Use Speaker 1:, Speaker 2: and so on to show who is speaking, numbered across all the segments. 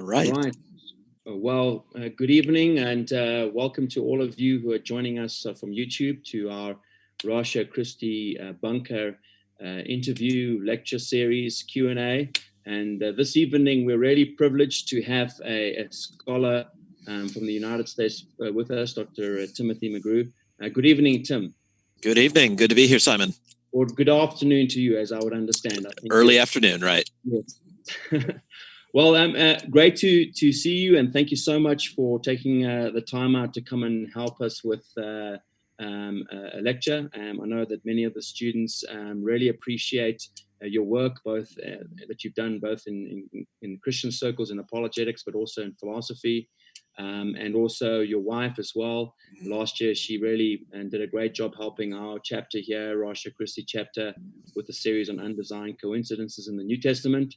Speaker 1: right.
Speaker 2: All right. Good evening and welcome to all of you who are joining us from YouTube to our Rasha Christie Bunker interview lecture series Q&A. And this evening, we're really privileged to have a scholar from the United States with us, Dr. Timothy McGrew. Good evening, Tim.
Speaker 1: Good evening. Good to be here, Simon.
Speaker 2: Or good afternoon to you, as I would understand. I think
Speaker 1: early afternoon, right?
Speaker 2: Yes. Well, great to see you, and thank you so much for taking the time out to come and help us with a lecture. I know that many of the students really appreciate your work, both that you've done both in Christian circles and apologetics, but also in philosophy, and also your wife as well. Last year, she really did a great job helping our chapter here, Rasha Christie chapter, with the series on undesigned coincidences in the New Testament.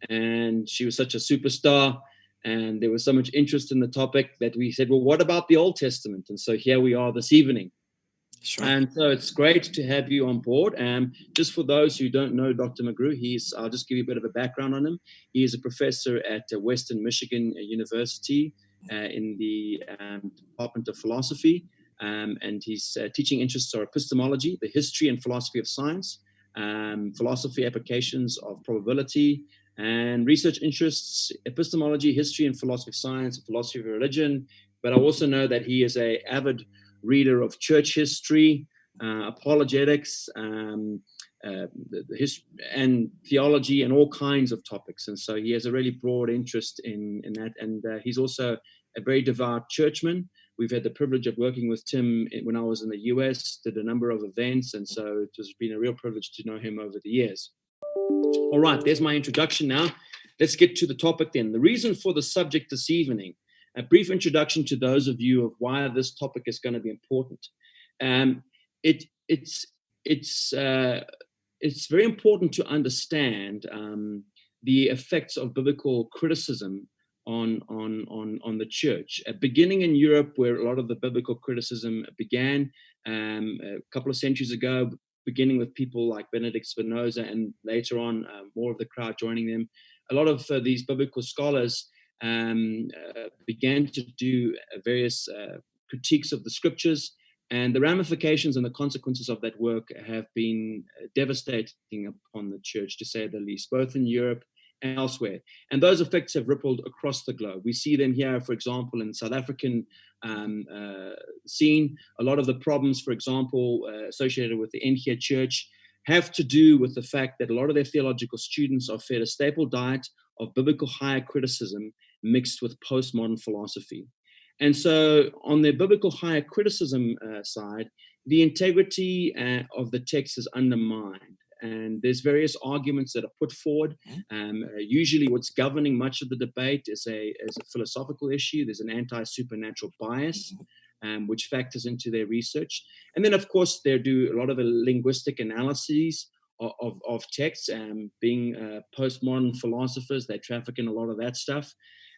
Speaker 2: And she was such a superstar, and there was so much interest in the topic that we said, well, what about the Old Testament? And so here we are this evening.
Speaker 1: Sure.
Speaker 2: And so it's great to have you on board. Just for those who don't know Dr. McGrew, I'll just give you a bit of a background on him. He is a professor at Western Michigan University in the Department of Philosophy. And his teaching interests are epistemology, the history and philosophy of science, philosophy applications of probability, and research interests, epistemology, history and philosophy of science, philosophy of religion. But I also know that he is an avid reader of church history, apologetics, and theology, and all kinds of topics. And so he has a really broad interest in that. And he's also a very devout churchman. We've had the privilege of working with Tim when I was in the US, did a number of events. And so it has been a real privilege to know him over the years. All right, there's my introduction now. Let's get to the topic then. The reason for the subject this evening, a brief introduction to those of you of why this topic is going to be important. It's very important to understand the effects of biblical criticism on the church, beginning in Europe, where a lot of the biblical criticism began a couple of centuries ago, beginning with people like Benedict Spinoza, and later on more of the crowd joining them. A lot of these biblical scholars began to do various critiques of the scriptures, and the ramifications and the consequences of that work have been devastating upon the church, to say the least, both in Europe and elsewhere. And those effects have rippled across the globe. We see them here, for example, in the South African scene. A lot of the problems, for example, associated with the NGO Church have to do with the fact that a lot of their theological students are fed a staple diet of biblical higher criticism mixed with postmodern philosophy. And so on the biblical higher criticism side, the integrity of the text is undermined. And there's various arguments that are put forward. Usually what's governing much of the debate is a philosophical issue. There's an anti-supernatural bias, which factors into their research. And then, of course, they do a lot of the linguistic analyses of texts, being postmodern philosophers. They traffic in a lot of that stuff.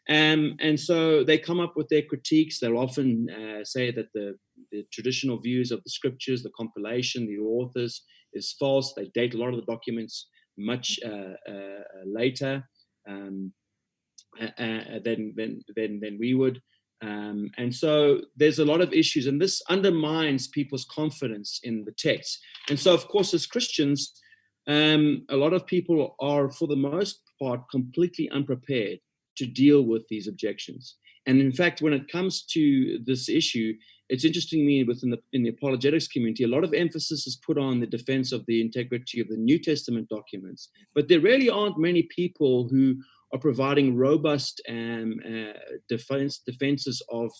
Speaker 2: And so they come up with their critiques. They'll often say that the traditional views of the scriptures, the compilation, the authors, is false. They date a lot of the documents much later than we would. And so there's a lot of issues, and this undermines people's confidence in the text. And so, of course, as Christians, a lot of people are, for the most part, completely unprepared to deal with these objections. And in fact, when it comes to this issue, it's interesting to me in the apologetics community, a lot of emphasis is put on the defense of the integrity of the New Testament documents. But there really aren't many people who are providing robust defenses of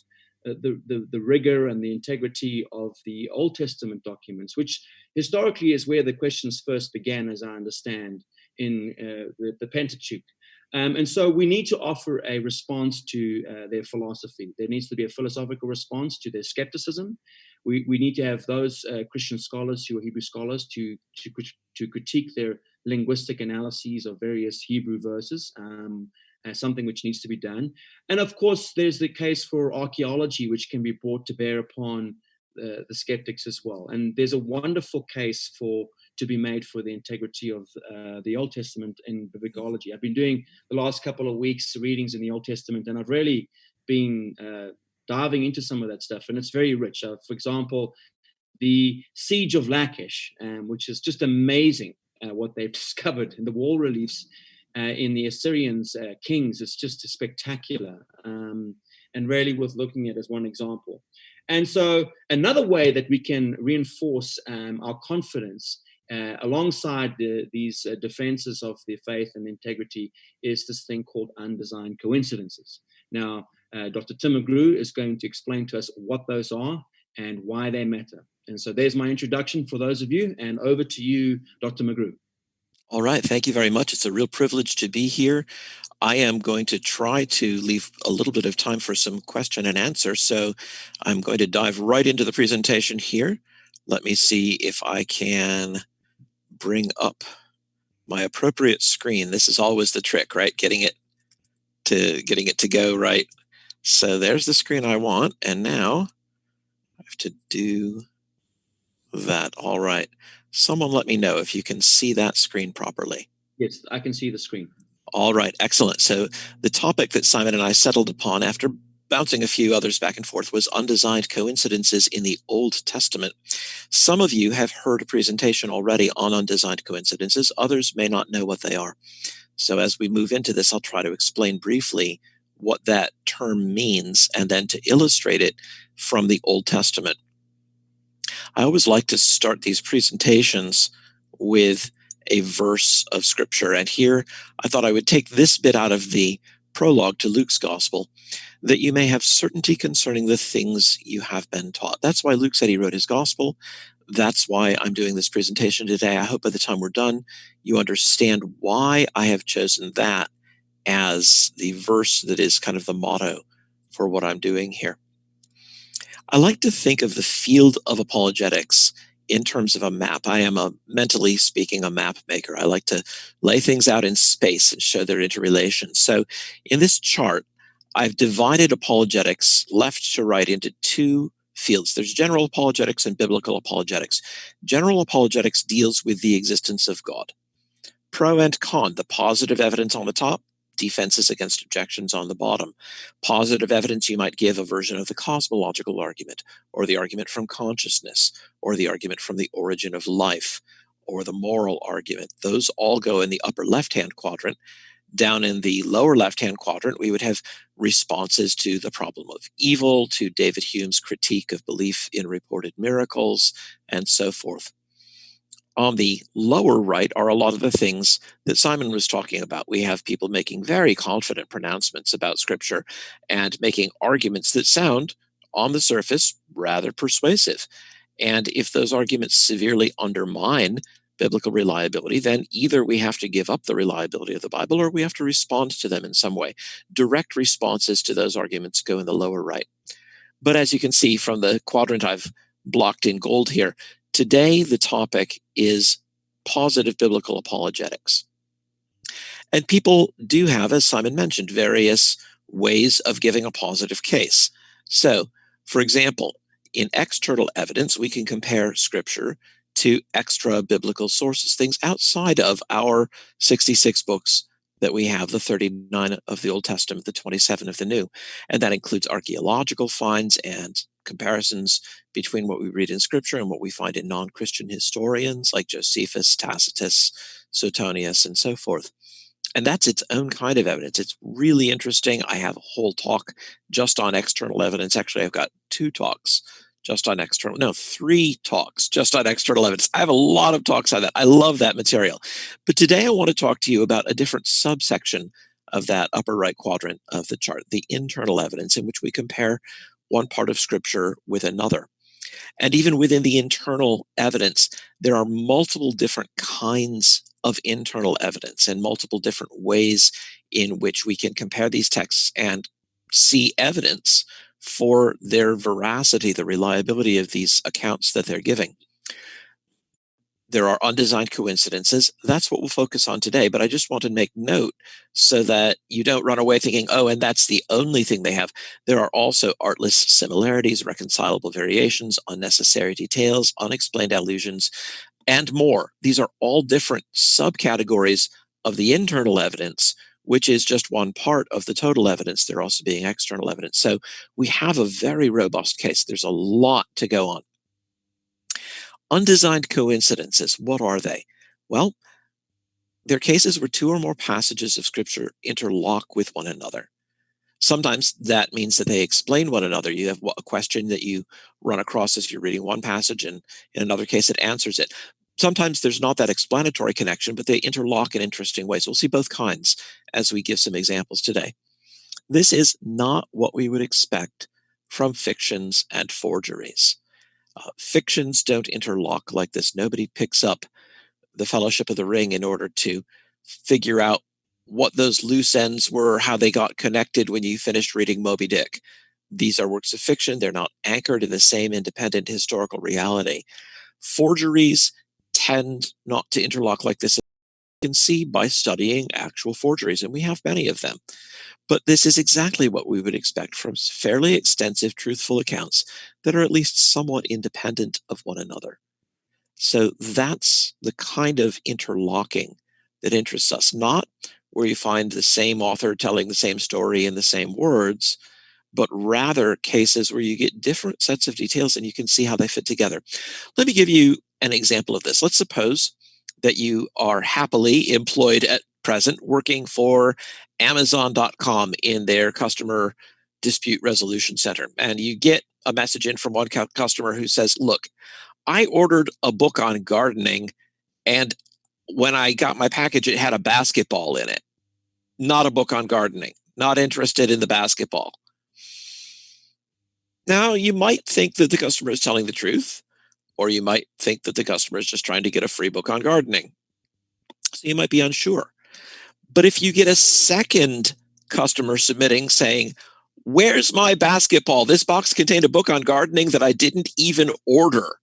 Speaker 2: the rigor and the integrity of the Old Testament documents, which historically is where the questions first began, as I understand, in the Pentateuch. And so we need to offer a response to their philosophy. There needs to be a philosophical response to their skepticism. We need to have those Christian scholars who are Hebrew scholars to critique their linguistic analyses of various Hebrew verses, as something which needs to be done. And of course, there's the case for archaeology, which can be brought to bear upon the skeptics as well. And there's a wonderful case to be made for the integrity of the Old Testament in biblicology. I've been doing the last couple of weeks readings in the Old Testament, and I've really been diving into some of that stuff, and it's very rich. For example, the siege of Lachish, which is just amazing what they've discovered in the wall reliefs in the Assyrians' kings. It's just spectacular, and really worth looking at as one example. And so another way that we can reinforce our confidence alongside these defenses of the faith and integrity is this thing called undesigned coincidences. Now, Dr. Tim McGrew is going to explain to us what those are and why they matter. And so there's my introduction for those of you, and over to you, Dr. McGrew.
Speaker 1: All right. Thank you very much. It's a real privilege to be here. I am going to try to leave a little bit of time for some question and answer. So I'm going to dive right into the presentation here. Let me see if I can bring up my appropriate screen. This is always the trick, right? Getting it to go right. So there's the screen I want. And now I have to do that. All right. Someone let me know if you can see that screen properly.
Speaker 2: Yes, I can see the screen.
Speaker 1: All right. Excellent. So the topic that Simon and I settled upon after bouncing a few others back and forth was undesigned coincidences in the Old Testament. Some of you have heard a presentation already on undesigned coincidences. Others may not know what they are. So as we move into this, I'll try to explain briefly what that term means and then to illustrate it from the Old Testament. I always like to start these presentations with a verse of scripture. And here I thought I would take this bit out of the prologue to Luke's gospel, that you may have certainty concerning the things you have been taught. That's why Luke said he wrote his gospel. That's why I'm doing this presentation today. I hope by the time we're done, you understand why I have chosen that as the verse that is kind of the motto for what I'm doing here. I like to think of the field of apologetics in terms of a map. I am, mentally speaking, a map maker. I like to lay things out in space and show their interrelation. So in this chart, I've divided apologetics left to right into two fields. There's general apologetics and biblical apologetics. General apologetics deals with the existence of God. Pro and con, the positive evidence on the top, defenses against objections on the bottom. Positive evidence, you might give a version of the cosmological argument, or the argument from consciousness, or the argument from the origin of life, or the moral argument. Those all go in the upper left-hand quadrant. Down in the lower left-hand quadrant, we would have responses to the problem of evil, to David Hume's critique of belief in reported miracles, and so forth. On the lower right are a lot of the things that Simon was talking about. We have people making very confident pronouncements about Scripture and making arguments that sound, on the surface, rather persuasive. And if those arguments severely undermine biblical reliability, then either we have to give up the reliability of the Bible or we have to respond to them in some way. Direct responses to those arguments go in the lower right. But as you can see from the quadrant I've blocked in gold here, today, the topic is positive biblical apologetics. And people do have, as Simon mentioned, various ways of giving a positive case. So, for example, in external evidence, we can compare Scripture to extra biblical sources, things outside of our 66 books that we have, the 39 of the Old Testament, the 27 of the New. And that includes archaeological finds and comparisons between what we read in Scripture and what we find in non-Christian historians like Josephus, Tacitus, Suetonius, and so forth. And that's its own kind of evidence. It's really interesting. I have a whole talk just on external evidence. Actually, I've got three talks just on external evidence. I have a lot of talks on that. I love that material. But today I want to talk to you about a different subsection of that upper right quadrant of the chart, the internal evidence, in which we compare one part of Scripture with another. And even within the internal evidence, there are multiple different kinds of internal evidence and multiple different ways in which we can compare these texts and see evidence for their veracity, the reliability of these accounts that they're giving. There are undesigned coincidences. That's what we'll focus on today. But I just want to make note so that you don't run away thinking, oh, and that's the only thing they have. There are also artless similarities, reconcilable variations, unnecessary details, unexplained allusions, and more. These are all different subcategories of the internal evidence, which is just one part of the total evidence. There also being external evidence. So we have a very robust case. There's a lot to go on. Undesigned coincidences, what are they? Well, they're cases where two or more passages of Scripture interlock with one another. Sometimes that means that they explain one another. You have a question that you run across as you're reading one passage, and in another case, it answers it. Sometimes there's not that explanatory connection, but they interlock in interesting ways. We'll see both kinds as we give some examples today. This is not what we would expect from fictions and forgeries. Fictions don't interlock like this. Nobody picks up the Fellowship of the Ring in order to figure out what those loose ends were, how they got connected when you finished reading Moby Dick. These are works of fiction. They're not anchored in the same independent historical reality. Forgeries tend not to interlock like this. You can see by studying actual forgeries, and we have many of them. But this is exactly what we would expect from fairly extensive, truthful accounts that are at least somewhat independent of one another. So that's the kind of interlocking that interests us, not where you find the same author telling the same story in the same words, but rather cases where you get different sets of details and you can see how they fit together. Let me give you an example of this. Let's suppose that you are happily employed at present working for Amazon.com in their customer dispute resolution center. And you get a message in from one customer who says, look, I ordered a book on gardening, and when I got my package, it had a basketball in it. Not a book on gardening. Not interested in the basketball. Now, you might think that the customer is telling the truth, or you might think that the customer is just trying to get a free book on gardening. So you might be unsure. But if you get a second customer submitting saying, where's my basketball? This box contained a book on gardening that I didn't even order.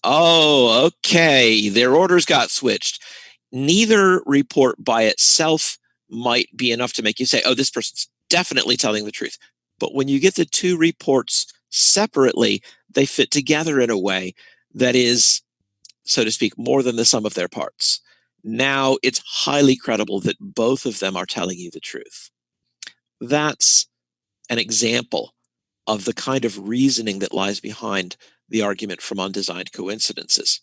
Speaker 1: Oh, okay. Their orders got switched. Neither report by itself might be enough to make you say, oh, this person's definitely telling the truth. But when you get the two reports separately, they fit together in a way that is, so to speak, more than the sum of their parts. Now it's highly credible that both of them are telling you the truth. That's an example of the kind of reasoning that lies behind the argument from undesigned coincidences.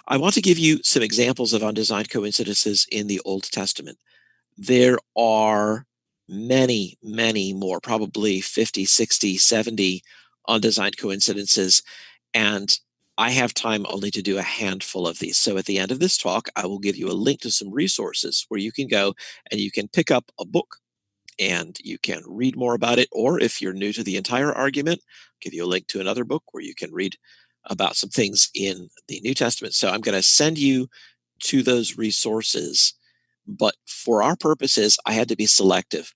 Speaker 1: I want to give you some examples of undesigned coincidences in the Old Testament. There are many, many more, probably 50, 60, 70 undesigned coincidences, and I have time only to do a handful of these. So at the end of this talk, I will give you a link to some resources where you can go and you can pick up a book and you can read more about it. Or if you're new to the entire argument, I'll give you a link to another book where you can read about some things in the New Testament. So I'm going to send you to those resources. But for our purposes, I had to be selective.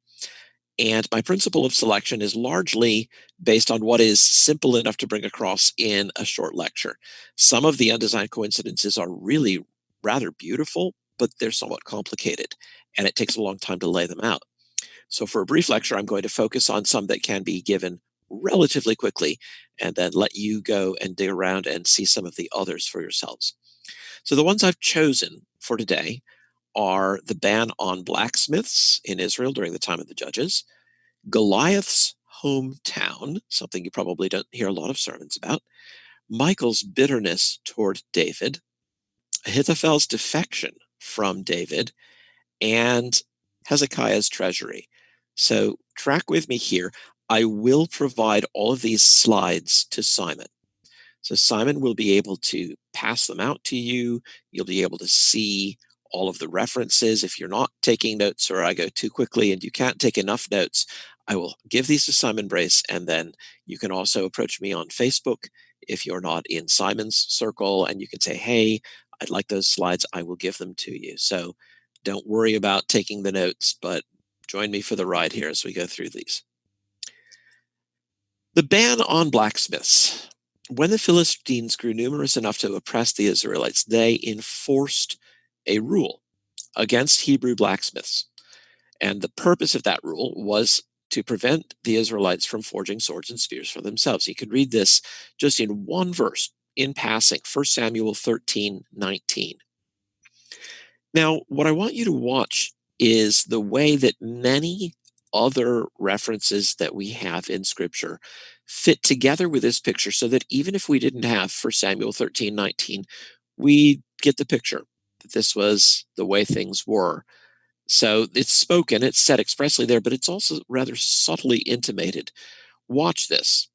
Speaker 1: And my principle of selection is largely based on what is simple enough to bring across in a short lecture. Some of the undesigned coincidences are really rather beautiful, but they're somewhat complicated, and it takes a long time to lay them out. So for a brief lecture, I'm going to focus on some that can be given relatively quickly, and then let you go and dig around and see some of the others for yourselves. So the ones I've chosen for today are the ban on blacksmiths in Israel during the time of the judges, Goliath's hometown, something you probably don't hear a lot of sermons about, Michal's bitterness toward David, Ahithophel's defection from David, and Hezekiah's treasury. So track with me here. I will provide all of these slides to Simon. So Simon will be able to pass them out to you. You'll be able to see all of the references. If you're not taking notes or I go too quickly and you can't take enough notes, I will give these to Simon Brace, and then you can also approach me on Facebook if you're not in Simon's circle, and you can say, hey, I'd like those slides. I will give them to you. So don't worry about taking the notes, but join me for the ride here as we go through these. The ban on blacksmiths. When the Philistines grew numerous enough to oppress the Israelites, they enforced a rule against Hebrew blacksmiths. And the purpose of that rule was to prevent the Israelites from forging swords and spears for themselves. You could read this just in one verse in passing, 1 Samuel 13:19. Now, what I want you to watch is the way that many other references that we have in Scripture fit together with this picture, so that even if we didn't have 1 Samuel 13:19, we get the picture that this was the way things were. So it's spoken, it's said expressly there, but it's also rather subtly intimated. Watch this.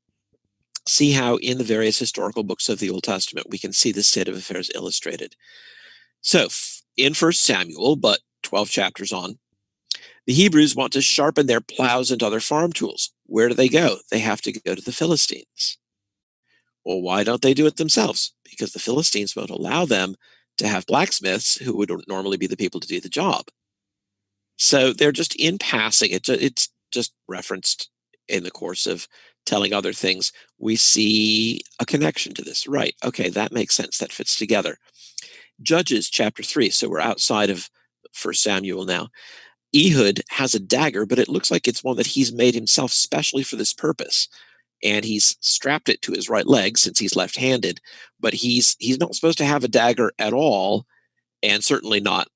Speaker 1: See how in the various historical books of the Old Testament we can see this state of affairs illustrated. So in 1 Samuel, but 12 chapters on, the Hebrews want to sharpen their plows and other farm tools. Where do they go? They have to go to the Philistines. Well, why don't they do it themselves? Because the Philistines won't allow them to have blacksmiths who would normally be the people to do the job. So they're just in passing. It's just referenced in the course of telling other things. We see a connection to this. Right. Okay, that makes sense. That fits together. Judges chapter 3. So we're outside of 1 Samuel now. Ehud has a dagger, but it looks like it's one that he's made himself specially for this purpose. And he's strapped it to his right leg since he's left-handed. But he's not supposed to have a dagger at all, and certainly not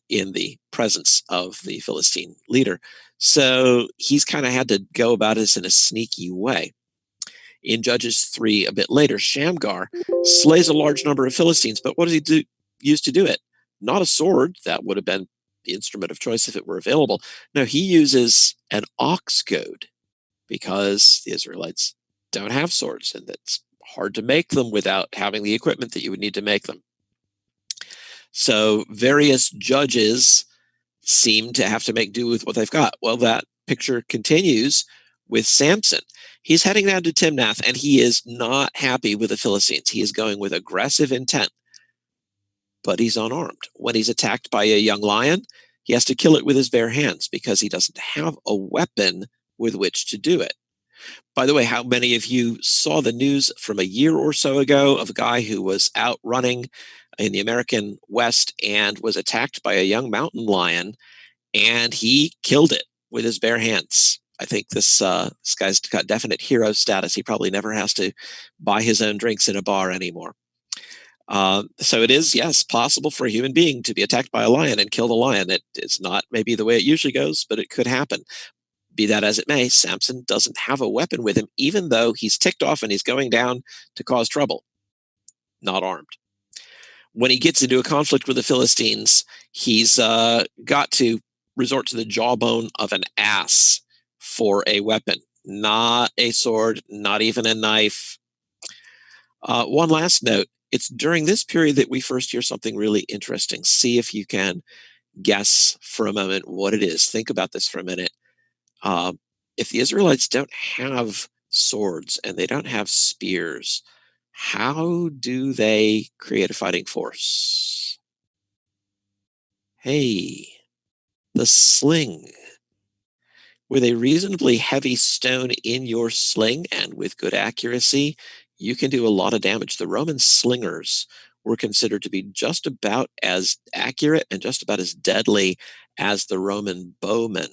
Speaker 1: in the presence of the Philistine leader. So he's kind of had to go about this in a sneaky way. In Judges 3, a bit later, Shamgar slays a large number of Philistines, but what does he use to do it? Not a sword. That would have been the instrument of choice if it were available. No, he uses an ox goad, because the Israelites don't have swords, and it's hard to make them without having the equipment that you would need to make them. So various judges seem to have to make do with what they've got. Well, that picture continues with Samson. He's heading down to Timnath, and he is not happy with the Philistines. He is going with aggressive intent, but he's unarmed. When he's attacked by a young lion, he has to kill it with his bare hands because he doesn't have a weapon with which to do it. By the way, how many of you saw the news from a year or so ago of a guy who was out running in the American West and was attacked by a young mountain lion, and he killed it with his bare hands? I think this guy's got definite hero status. He probably never has to buy his own drinks in a bar anymore. So it is, yes, possible for a human being to be attacked by a lion and kill the lion. It's not maybe the way it usually goes, but it could happen. Be that as it may, Samson doesn't have a weapon with him, even though he's ticked off and he's going down to cause trouble. Not armed. When he gets into a conflict with the Philistines, he's got to resort to the jawbone of an ass for a weapon. Not a sword, not even a knife. One last note. It's during this period that we first hear something really interesting. See if you can guess for a moment what it is. Think about this for a minute. If the Israelites don't have swords and they don't have spears, how do they create a fighting force? Hey, the sling. With a reasonably heavy stone in your sling and with good accuracy, you can do a lot of damage. The Roman slingers were considered to be just about as accurate and just about as deadly as the Roman bowmen.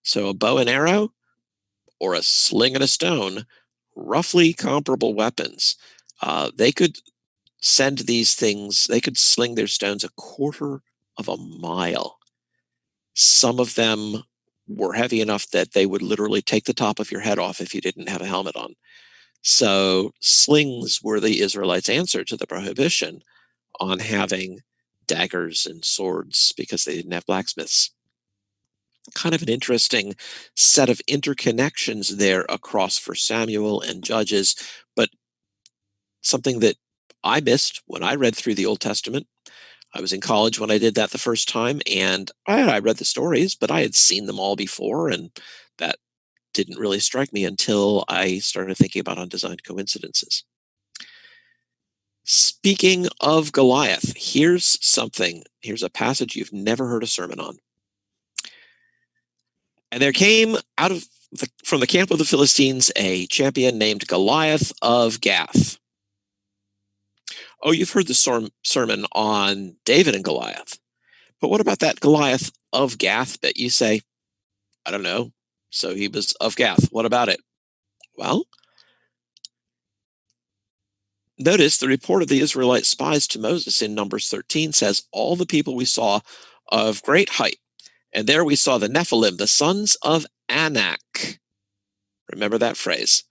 Speaker 1: So a bow and arrow or a sling and a stone, roughly comparable weapons. They could send these things, they could sling their stones a quarter of a mile. Some of them were heavy enough that they would literally take the top of your head off if you didn't have a helmet on. So slings were the Israelites' answer to the prohibition on having daggers and swords because they didn't have blacksmiths. Kind of an interesting set of interconnections there across for Samuel and Judges, but something that I missed when I read through the Old Testament. I was in college when I did that the first time, and I read the stories, but I had seen them all before, and that didn't really strike me until I started thinking about undesigned coincidences. Speaking of Goliath, here's a passage you've never heard a sermon on. And there came out of From the camp of the Philistines, a champion named Goliath of Gath. Oh, you've heard the sermon on David and Goliath. But what about that Goliath of Gath that you say, I don't know, so he was of Gath. What about it? Well, notice the report of the Israelite spies to Moses in Numbers 13 says, all the people we saw of great height, and there we saw the Nephilim, the sons of Anak. Remember that phrase?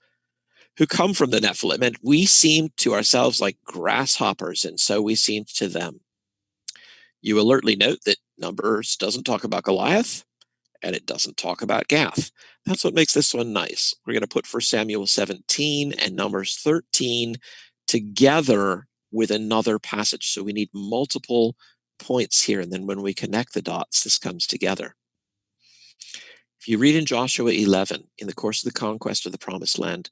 Speaker 1: Who come from the Nephilim, and we seemed to ourselves like grasshoppers, and so we seemed to them. You alertly note that Numbers doesn't talk about Goliath, and it doesn't talk about Gath. That's what makes this one nice. We're going to put 1 Samuel 17 and Numbers 13 together with another passage. So we need multiple points here, and then when we connect the dots, this comes together. If you read in Joshua 11, in the course of the conquest of the Promised Land,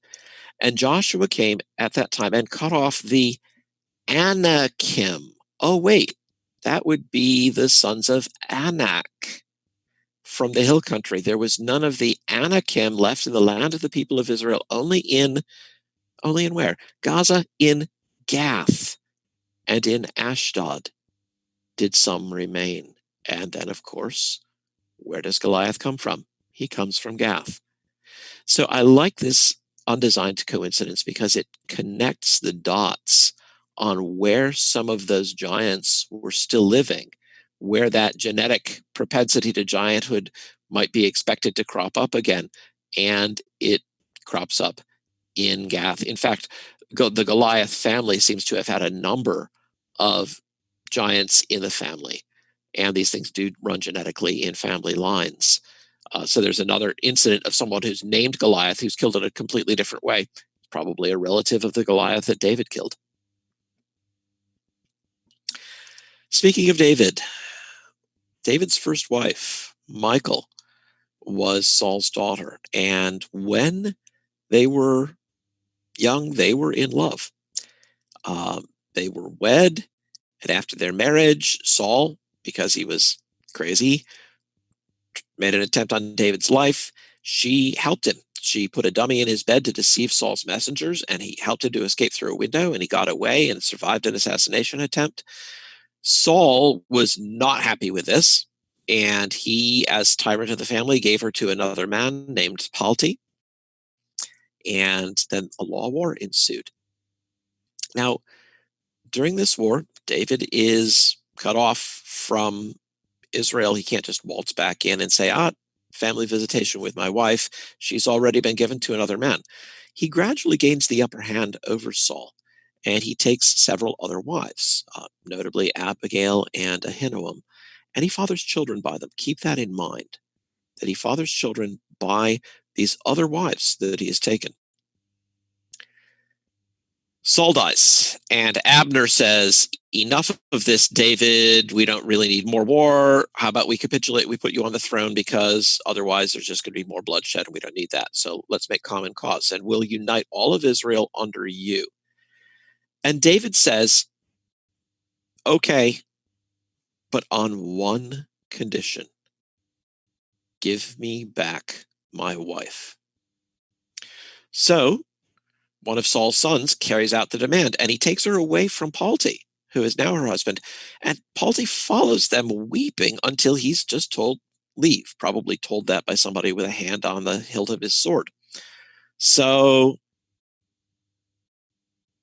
Speaker 1: and Joshua came at that time and cut off the Anakim. Oh, wait, that would be the sons of Anak from the hill country. There was none of the Anakim left in the land of the people of Israel, only in where? Gaza, in Gath, and in Ashdod did some remain. And then, of course, where does Goliath come from? He comes from Gath. So I like this undesigned coincidence because it connects the dots on where some of those giants were still living, where that genetic propensity to gianthood might be expected to crop up again, and it crops up in Gath. In fact, the Goliath family seems to have had a number of giants in the family, and these things do run genetically in family lines. So there's another incident of someone who's named Goliath who's killed in a completely different way, probably a relative of the Goliath that David killed. Speaking of David, David's first wife, Michal, was Saul's daughter. And when they were young, they were in love. They were wed. And after their marriage, Saul, because he was crazy, made an attempt on David's life. She helped him. She put a dummy in his bed to deceive Saul's messengers, and he helped him to escape through a window, and he got away and survived an assassination attempt. Saul was not happy with this, and he, as tyrant of the family, gave her to another man named Palti, and then a law war ensued. Now, during this war, David is cut off from Israel. He can't just waltz back in and say, family visitation with my wife. She's already been given to another man. He gradually gains the upper hand over Saul, and he takes several other wives, notably Abigail and Ahinoam, and he fathers children by them. Keep that in mind, that he fathers children by these other wives that he has taken. Saul dies, and Abner says, enough of this, David. We don't really need more war. How about we capitulate? We put you on the throne because otherwise there's just going to be more bloodshed, and we don't need that. So let's make common cause, and we'll unite all of Israel under you. And David says, okay, but on one condition. Give me back my wife. So one of Saul's sons carries out the demand, and he takes her away from Palti, who is now her husband. And Palti follows them weeping until he's just told, leave, probably told that by somebody with a hand on the hilt of his sword. So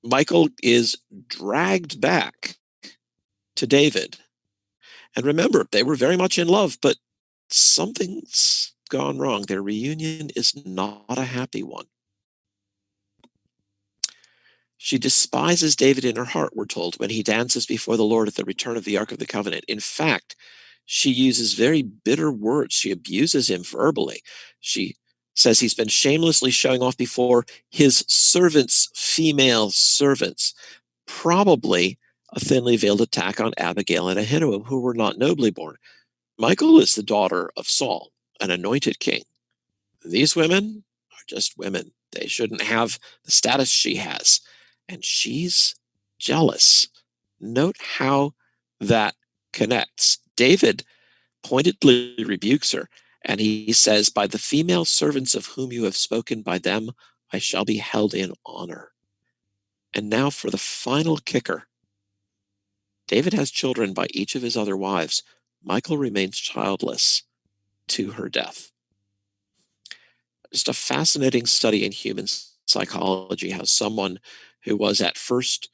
Speaker 1: Michal is dragged back to David. And remember, they were very much in love, but something's gone wrong. Their reunion is not a happy one. She despises David in her heart, we're told, when he dances before the Lord at the return of the Ark of the Covenant. In fact, she uses very bitter words. She abuses him verbally. She says he's been shamelessly showing off before his servants, female servants, probably a thinly veiled attack on Abigail and Ahinoam, who were not nobly born. Michal is the daughter of Saul, an anointed king. These women are just women. They shouldn't have the status she has. And she's jealous. Note how that connects. David pointedly rebukes her And he says, by the female servants of whom you have spoken, by them I shall be held in honor. And now for the final kicker. David has children by each of his other wives. Michal remains childless to her death. Just a fascinating study in human psychology, how someone who was at first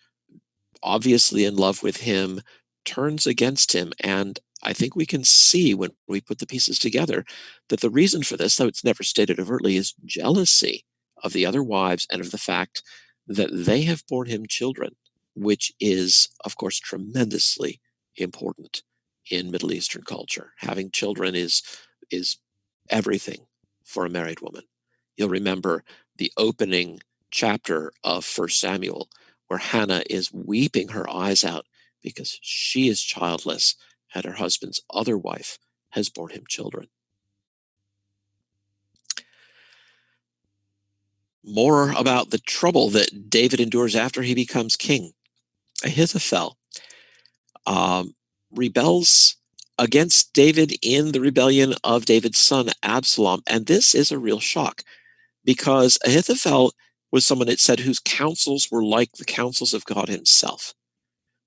Speaker 1: obviously in love with him turns against him. And I think we can see when we put the pieces together that the reason for this, though it's never stated overtly, is jealousy of the other wives and of the fact that they have borne him children, which is, of course, tremendously important in Middle Eastern culture. Having children is everything for a married woman. You'll remember the opening chapter of 1 Samuel, where Hannah is weeping her eyes out because she is childless and her husband's other wife has borne him children. More about the trouble that David endures after he becomes king. Ahithophel rebels against David in the rebellion of David's son Absalom. And this is a real shock because Ahithophel was someone, it said, whose counsels were like the counsels of God himself.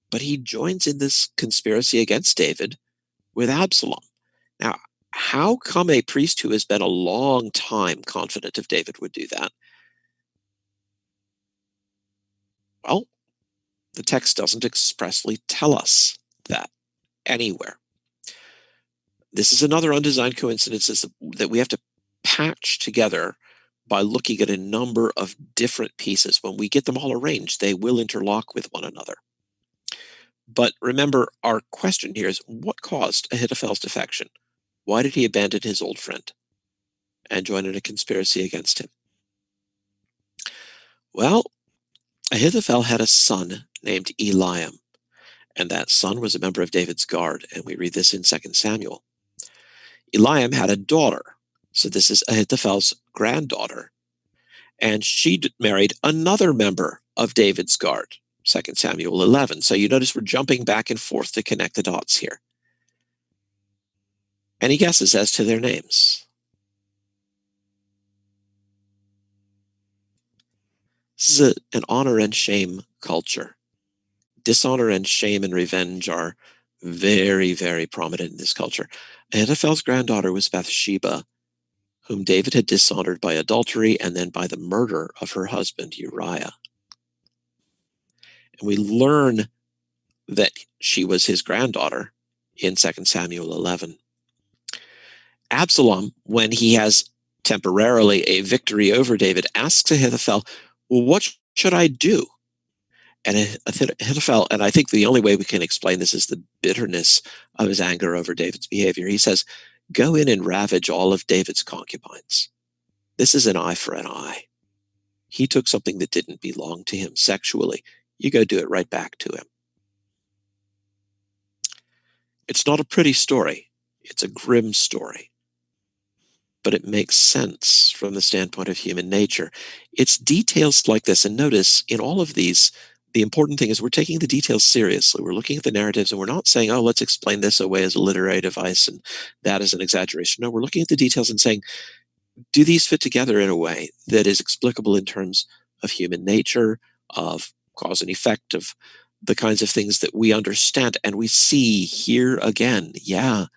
Speaker 1: But he joins in this conspiracy against David with Absalom. Now, how come a priest who has been a long time confident of David would do that? Well, the text doesn't expressly tell us that anywhere. This is another undesigned coincidence that we have to patch together by looking at a number of different pieces. When we get them all arranged, they will interlock with one another. But remember, our question here is, what caused Ahithophel's defection? Why did he abandon his old friend and join in a conspiracy against him? Well, Ahithophel had a son named Eliam, and that son was a member of David's guard, and we read this in 2 Samuel. Eliam had a daughter, so this is Ahithophel's granddaughter, and she married another member of David's guard, 2 Samuel 11. So you notice we're jumping back and forth to connect the dots here. Any guesses as to their names? This is an honor and shame culture. Dishonor and shame and revenge are very, very prominent in this culture. Ahithophel's granddaughter was Bathsheba, whom David had dishonored by adultery and then by the murder of her husband Uriah. And we learn that she was his granddaughter in 2 Samuel 11. Absalom, when he has temporarily a victory over David, asks Ahithophel, well, what should I do? And Ahithophel, and I think the only way we can explain this is the bitterness of his anger over David's behavior. He says, go in and ravage all of David's concubines. This is an eye for an eye. He took something that didn't belong to him sexually. You go do it right back to him. It's not a pretty story. It's a grim story. But it makes sense from the standpoint of human nature. It's details like this. And notice in all of these, the important thing is we're taking the details seriously. We're looking at the narratives and we're not saying, oh, let's explain this away as a literary device and that is an exaggeration. No, we're looking at the details and saying, do these fit together in a way that is explicable in terms of human nature, of cause and effect, of the kinds of things that we understand and we see here again? Yeah,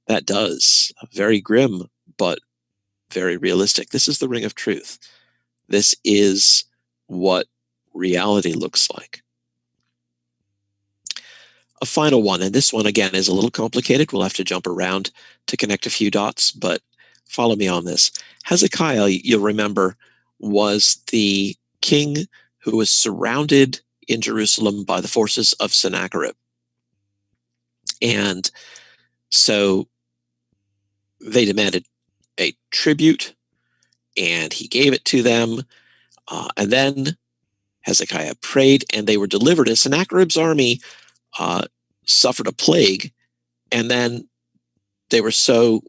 Speaker 1: that does. Very grim, but very realistic. This is the ring of truth. This is what reality looks like. A final one, and this one again is a little complicated. We'll have to jump around to connect a few dots, but follow me on this. Hezekiah, you'll remember, was the king who was surrounded in Jerusalem by the forces of Sennacherib. And so they demanded a tribute, and he gave it to them. And then Hezekiah prayed, and they were delivered. And Sennacherib's army suffered a plague, and then they were so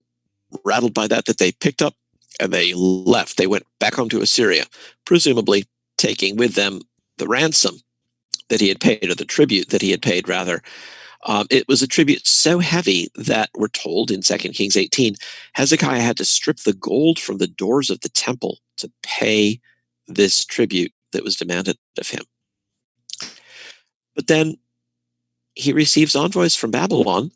Speaker 1: rattled by that they picked up and they left. They went back home to Assyria, presumably taking with them the ransom that he had paid, or the tribute that he had paid, rather. It was a tribute so heavy that we're told in 2 Kings 18, Hezekiah had to strip the gold from the doors of the temple to pay this tribute that was demanded of him. But then he receives envoys from Babylon,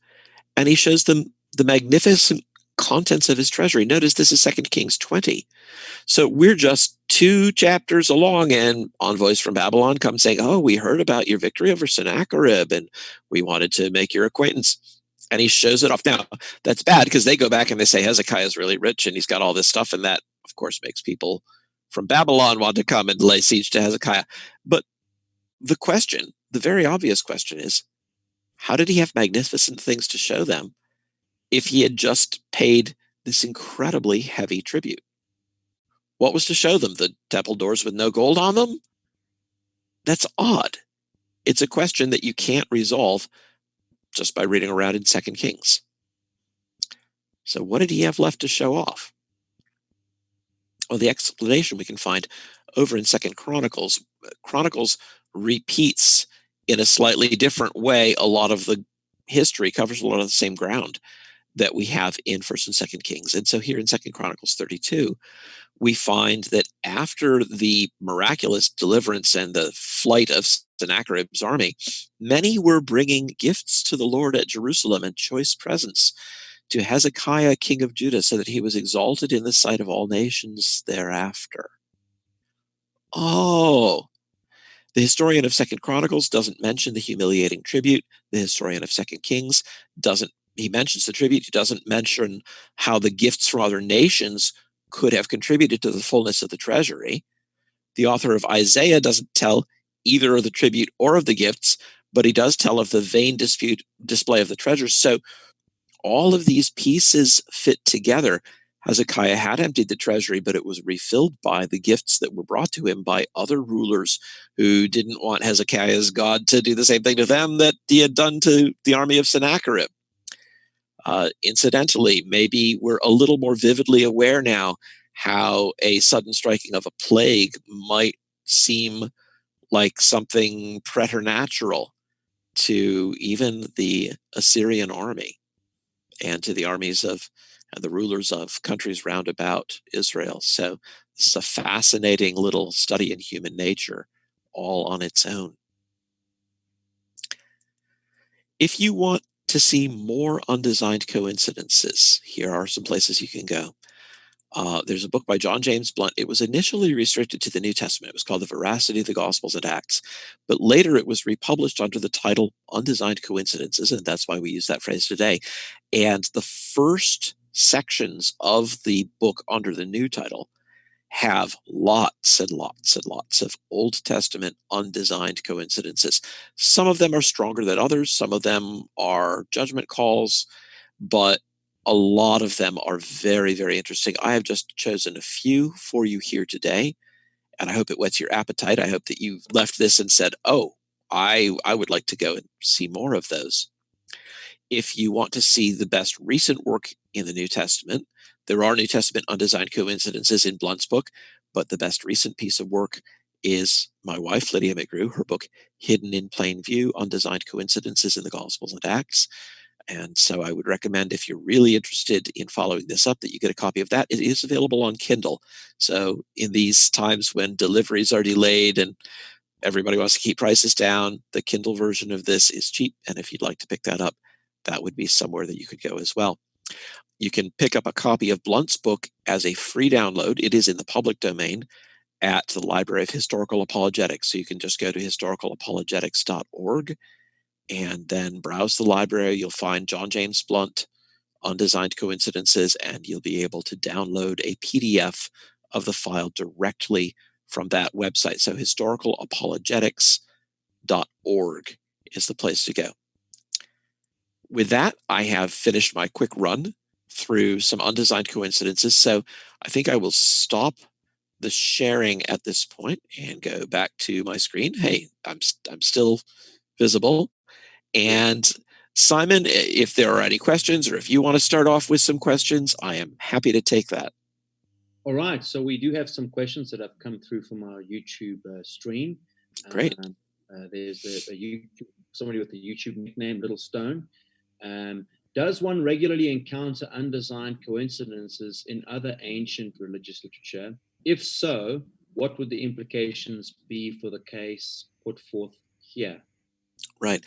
Speaker 1: and he shows them the magnificent contents of his treasury. Notice this is 2 Kings 20. So we're just 2 chapters along, and envoys from Babylon come saying, oh, we heard about your victory over Sennacherib, and we wanted to make your acquaintance. And he shows it off. Now, that's bad because they go back and they say Hezekiah is really rich and he's got all this stuff, and that, of course, makes people from Babylon want to come and lay siege to Hezekiah. But the question, the very obvious question is, how did he have magnificent things to show them if he had just paid this incredibly heavy tribute? What was to show them? The temple doors with no gold on them? That's odd. It's a question that you can't resolve just by reading around in 2 Kings. So what did he have left to show off? Well, the explanation we can find over in 2 Chronicles. Chronicles repeats in a slightly different way a lot of the history, covers a lot of the same ground that we have in 1st and 2nd Kings. And so here in 2 Chronicles 32, we find that after the miraculous deliverance and the flight of Sennacherib's army, many were bringing gifts to the Lord at Jerusalem and choice presents to Hezekiah, king of Judah, so that he was exalted in the sight of all nations thereafter. Oh, the historian of 2 Chronicles doesn't mention the humiliating tribute. The historian of 2 Kings doesn't. He mentions the tribute. He doesn't mention how the gifts from other nations could have contributed to the fullness of the treasury. The author of Isaiah doesn't tell either of the tribute or of the gifts, but he does tell of the vain display of the treasures. So all of these pieces fit together. Hezekiah had emptied the treasury, but it was refilled by the gifts that were brought to him by other rulers who didn't want Hezekiah's God to do the same thing to them that he had done to the army of Sennacherib. Incidentally, maybe we're a little more vividly aware now how a sudden striking of a plague might seem like something preternatural to even the Assyrian army and to the armies of and the rulers of countries round about Israel. So this is a fascinating little study in human nature all on its own. If you want to see more undesigned coincidences, here are some places you can go. There's a book by John James Blunt. It was initially restricted to the New Testament. It was called The Veracity of the Gospels and Acts. But later it was republished under the title Undesigned Coincidences, and that's why we use that phrase today. And the first sections of the book under the new title have lots and lots and lots of Old Testament undesigned coincidences. Some of them are stronger than others. Some of them are judgment calls, but a lot of them are very, very interesting. I have just chosen a few for you here today, and I hope it whets your appetite. I hope that you left this and said, oh, I would like to go and see more of those. If you want to see the best recent work in the New Testament, there are New Testament undesigned coincidences in Blunt's book, but the best recent piece of work is my wife, Lydia McGrew, her book, Hidden in Plain View, Undesigned Coincidences in the Gospels and Acts. And so I would recommend, if you're really interested in following this up, that you get a copy of that. It is available on Kindle. So in these times when deliveries are delayed and everybody wants to keep prices down, the Kindle version of this is cheap. And if you'd like to pick that up, that would be somewhere that you could go as well. You can pick up a copy of Blunt's book as a free download. It is in the public domain at the Library of Historical Apologetics. So you can just go to historicalapologetics.org and then browse the library. You'll find John James Blunt, Undesigned Coincidences, and you'll be able to download a PDF of the file directly from that website. So historicalapologetics.org is the place to go. With that, I have finished my quick run through some undesigned coincidences. So I think I will stop the sharing at this point and go back to my screen. Hey, I'm still visible. And Simon, if there are any questions, or if you want to start off with some questions, I am happy to take that.
Speaker 2: All right. So we do have some questions that have come through from our YouTube stream.
Speaker 1: Great.
Speaker 2: There's a YouTube somebody with the YouTube nickname Little Stone. Does one regularly encounter undesigned coincidences in other ancient religious literature? If so, what would the implications be for the case put forth here?
Speaker 1: Right.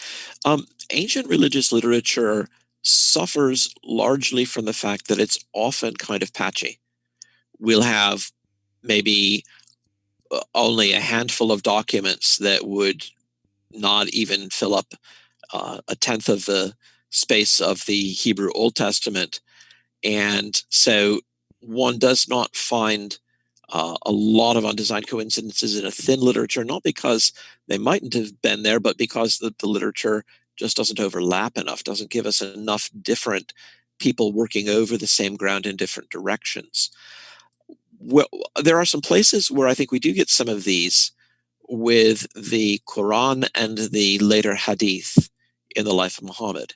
Speaker 1: Ancient religious literature suffers largely from the fact that it's often kind of patchy. We'll have maybe only a handful of documents that would not even fill up a tenth of the space of the Hebrew Old Testament. And so one does not find a lot of undesigned coincidences in a thin literature, not because they mightn't have been there, but because the literature just doesn't overlap enough, doesn't give us enough different people working over the same ground in different directions. Well, there are some places where I think we do get some of these with the Quran and the later Hadith in the life of Muhammad.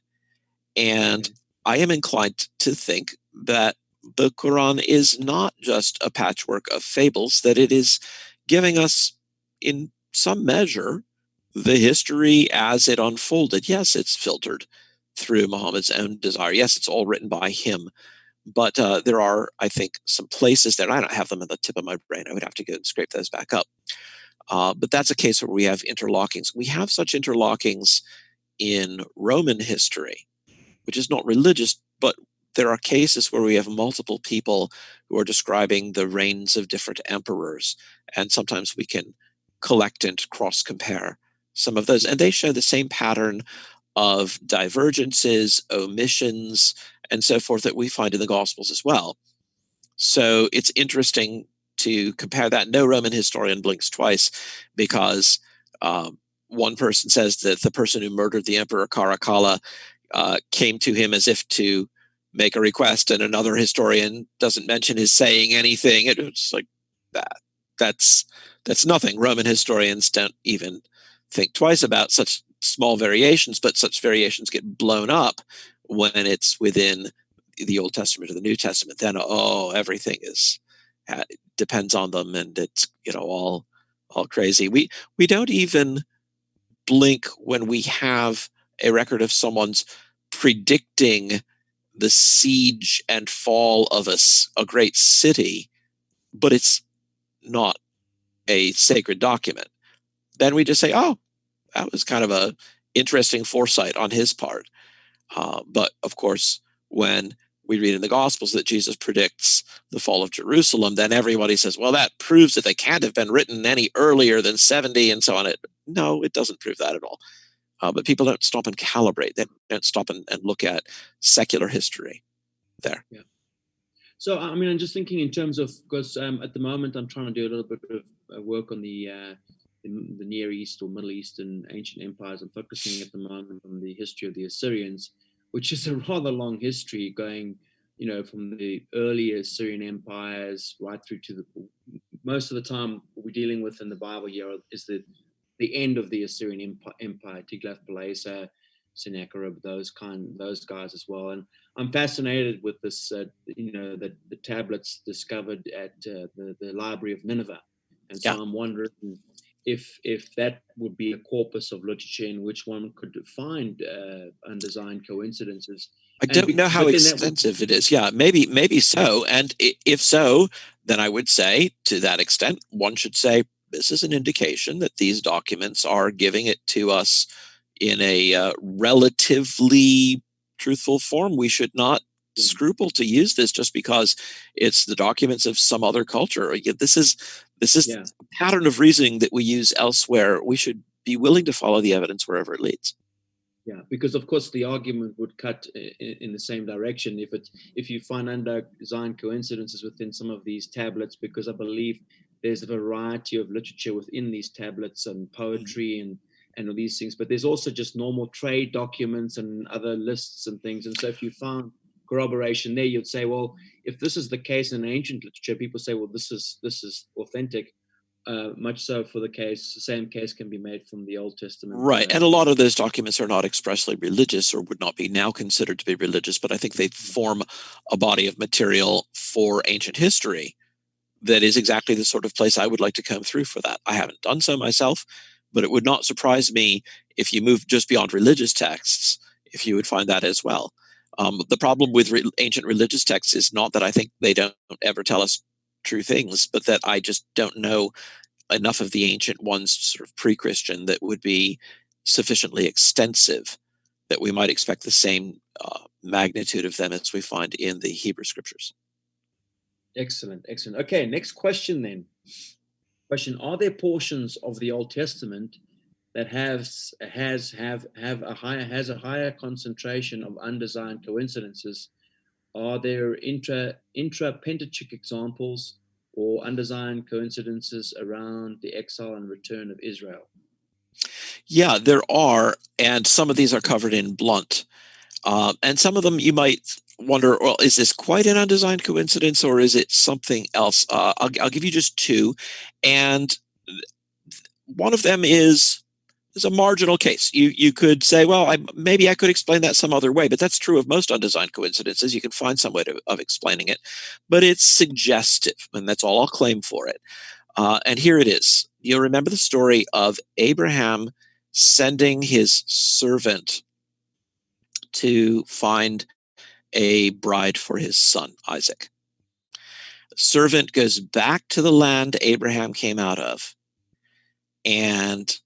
Speaker 1: And I am inclined to think that the Quran is not just a patchwork of fables, that it is giving us, in some measure, the history as it unfolded. Yes, it's filtered through Muhammad's own desire. Yes, it's all written by him. But there are, I think, some places that I don't have them at the tip of my brain. I would have to go and scrape those back up. But that's a case where we have interlockings. We have such interlockings in Roman history, which is not religious, but there are cases where we have multiple people who are describing the reigns of different emperors. And sometimes we can collect and cross compare some of those. And they show the same pattern of divergences, omissions, and so forth that we find in the Gospels as well. So it's interesting to compare that. No Roman historian blinks twice, because one person says that the person who murdered the emperor Caracalla came to him as if to make a request, and another historian doesn't mention his saying anything. It's like that. That's nothing. Roman historians don't even think twice about such small variations, but such variations get blown up when it's within the Old Testament or the New Testament. Then everything is depends on them, and it's all crazy. We don't even blink when we have a record of someone's predicting the siege and fall of a great city, but it's not a sacred document. Then we just say, oh, that was kind of a interesting foresight on his part. But of course, when we read in the Gospels that Jesus predicts the fall of Jerusalem, then everybody says, well, that proves that they can't have been written any earlier than 70 and so on. No, it doesn't prove that at all. But people don't stop and calibrate. They don't stop and look at secular history there.
Speaker 2: Yeah. So, I mean, I'm just thinking in terms of, because at the moment I'm trying to do a little bit of work on the Near East or Middle Eastern ancient empires. I'm focusing at the moment on the history of the Assyrians, which is a rather long history going, from the early Assyrian empires right through to most of the time what we're dealing with in the Bible here is the end of the Assyrian Empire, Tiglath-Pileser, Sennacherib, those guys as well. And I'm fascinated with this, the tablets discovered at the Library of Nineveh. And so I'm wondering if that would be a corpus of literature in which one could find undesigned coincidences.
Speaker 1: I don't know how extensive it is. Yeah, maybe so. And if so, then I would say, to that extent, one should say this is an indication that these documents are giving it to us in a relatively truthful form. We should not scruple to use this just because it's the documents of some other culture. This is a pattern of reasoning that we use elsewhere. We should be willing to follow the evidence wherever it leads.
Speaker 2: Yeah, because of course the argument would cut in the same direction if you find undesigned coincidences within some of these tablets, because I believe there's a variety of literature within these tablets and poetry and all these things, but there's also just normal trade documents and other lists and things. And so if you found corroboration there, you'd say, well, if this is the case in ancient literature, people say, well, this is authentic. Much so for the same case can be made from the Old Testament.
Speaker 1: Right. And a lot of those documents are not expressly religious or would not be now considered to be religious, but I think they form a body of material for ancient history that is exactly the sort of place I would like to come through for that. I haven't done so myself, but it would not surprise me if you move just beyond religious texts, if you would find that as well. The problem with ancient religious texts is not that I think they don't ever tell us true things, but that I just don't know enough of the ancient ones, sort of pre-Christian, that would be sufficiently extensive that we might expect the same magnitude of them as we find in the Hebrew scriptures.
Speaker 2: Excellent. Okay, next question then. Are there portions of the Old Testament that has a higher concentration of undesigned coincidences? Are there intra-Pentateuch examples or undesigned coincidences around the exile and return of Israel?
Speaker 1: Yeah, there are, and some of these are covered in Blunt. And some of them you might wonder, well, is this quite an undesigned coincidence or is it something else? I'll give you just two. And one of them is a marginal case. You could say, well, maybe I could explain that some other way, but that's true of most undesigned coincidences. You can find some way of explaining it, but it's suggestive, and that's all I'll claim for it. And here it is. You'll remember the story of Abraham sending his servant to find a bride for his son, Isaac. The servant goes back to the land Abraham came out of and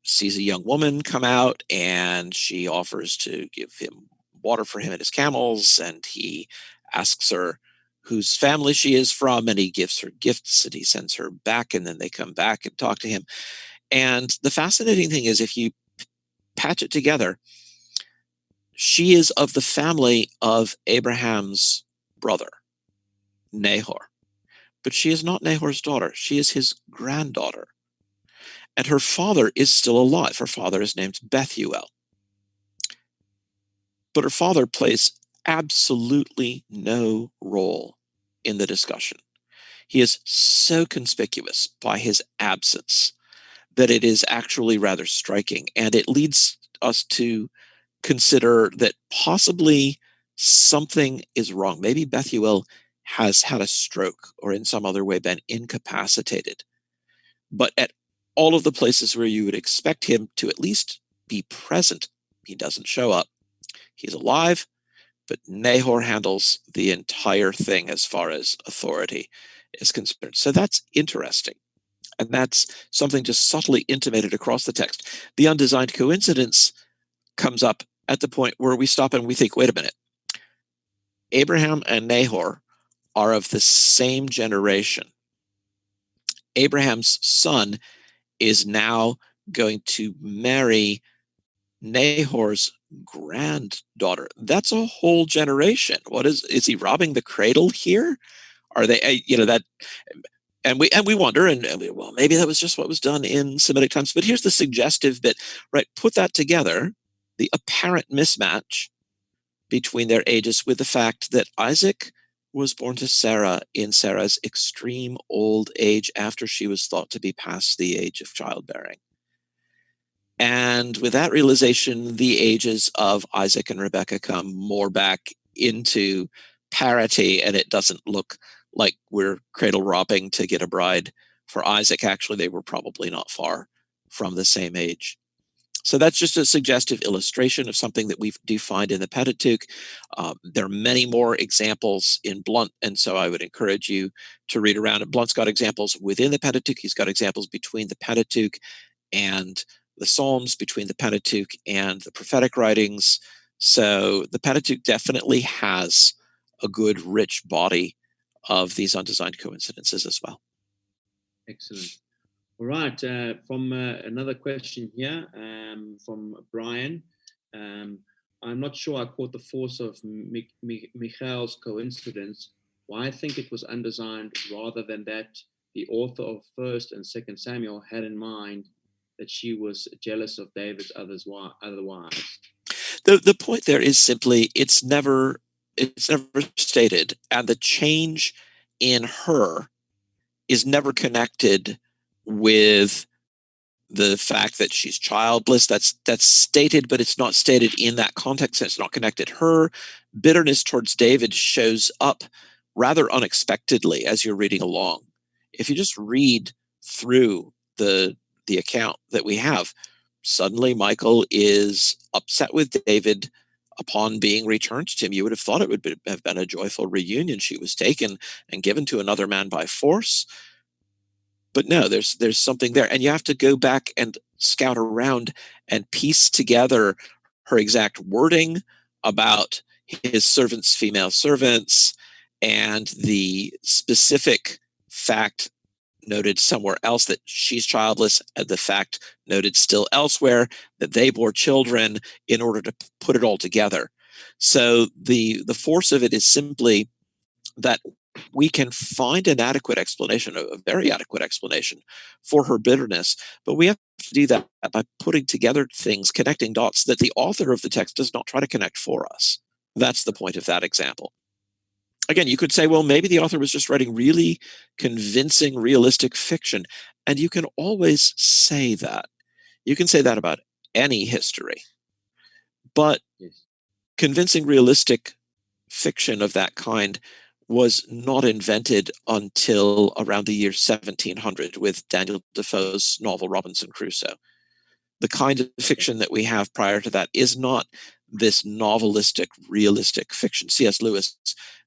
Speaker 1: sees a young woman come out, and she offers to give him water for him and his camels, and he asks her whose family she is from, and he gives her gifts, and he sends her back, and then they come back and talk to him. And the fascinating thing is, if you patch it together, she is of the family of Abraham's brother, Nahor. But she is not Nahor's daughter. She is his granddaughter. And her father is still alive. Her father is named Bethuel. But her father plays absolutely no role in the discussion. He is so conspicuous by his absence that it is actually rather striking. And it leads us to consider that possibly something is wrong. Maybe Bethuel has had a stroke or in some other way been incapacitated. But at all of the places where you would expect him to at least be present, he doesn't show up. He's alive, but Nahor handles the entire thing as far as authority is concerned. So that's interesting. And that's something just subtly intimated across the text. The undesigned coincidence comes up at the point where we stop and we think, wait a minute. Abraham and Nahor are of the same generation. Abraham's son is now going to marry Nahor's granddaughter. That's a whole generation. What is he robbing the cradle here? Are they, that, and we wonder, well, maybe that was just what was done in Semitic times. But here's the suggestive bit, right? Put that together, the apparent mismatch between their ages with the fact that Isaac was born to Sarah in Sarah's extreme old age after she was thought to be past the age of childbearing. And with that realization, the ages of Isaac and Rebekah come more back into parity, and it doesn't look like we're cradle robbing to get a bride for Isaac. Actually, they were probably not far from the same age. So that's just a suggestive illustration of something that we do find in the Pentateuch. There are many more examples in Blunt, and so I would encourage you to read around it. Blunt's got examples within the Pentateuch. He's got examples between the Pentateuch and the Psalms, between the Pentateuch and the prophetic writings. So the Pentateuch definitely has a good, rich body of these undesigned coincidences as well.
Speaker 2: Excellent. All right. From another question here from Brian. I'm not sure I caught the force of Michal's coincidence. Why I think it was undesigned rather than that the author of 1st and 2nd Samuel had in mind that she was jealous of David's other wives.
Speaker 1: The point there is simply it's never stated, and the change in her is never connected with the fact that she's childless. That's stated, but it's not stated in that context. It's not connected. Her bitterness towards David shows up rather unexpectedly as you're reading along. If you just read through the account that we have, suddenly Michal is upset with David upon being returned to him. You would have thought it would have been a joyful reunion. She was taken and given to another man by force. But no, there's something there. And you have to go back and scout around and piece together her exact wording about his servants, female servants, and the specific fact noted somewhere else that she's childless, and the fact noted still elsewhere that they bore children, in order to put it all together. So the force of it is simply that we can find an adequate explanation, a very adequate explanation for her bitterness, but we have to do that by putting together things, connecting dots that the author of the text does not try to connect for us. That's the point of that example. Again, you could say, well, maybe the author was just writing really convincing, realistic fiction. And you can always say that. You can say that about any history. But
Speaker 2: Yes.
Speaker 1: convincing, realistic fiction of that kind was not invented until around the year 1700 with Daniel Defoe's novel Robinson Crusoe. The kind of fiction that we have prior to that is not this novelistic, realistic fiction. C.S. Lewis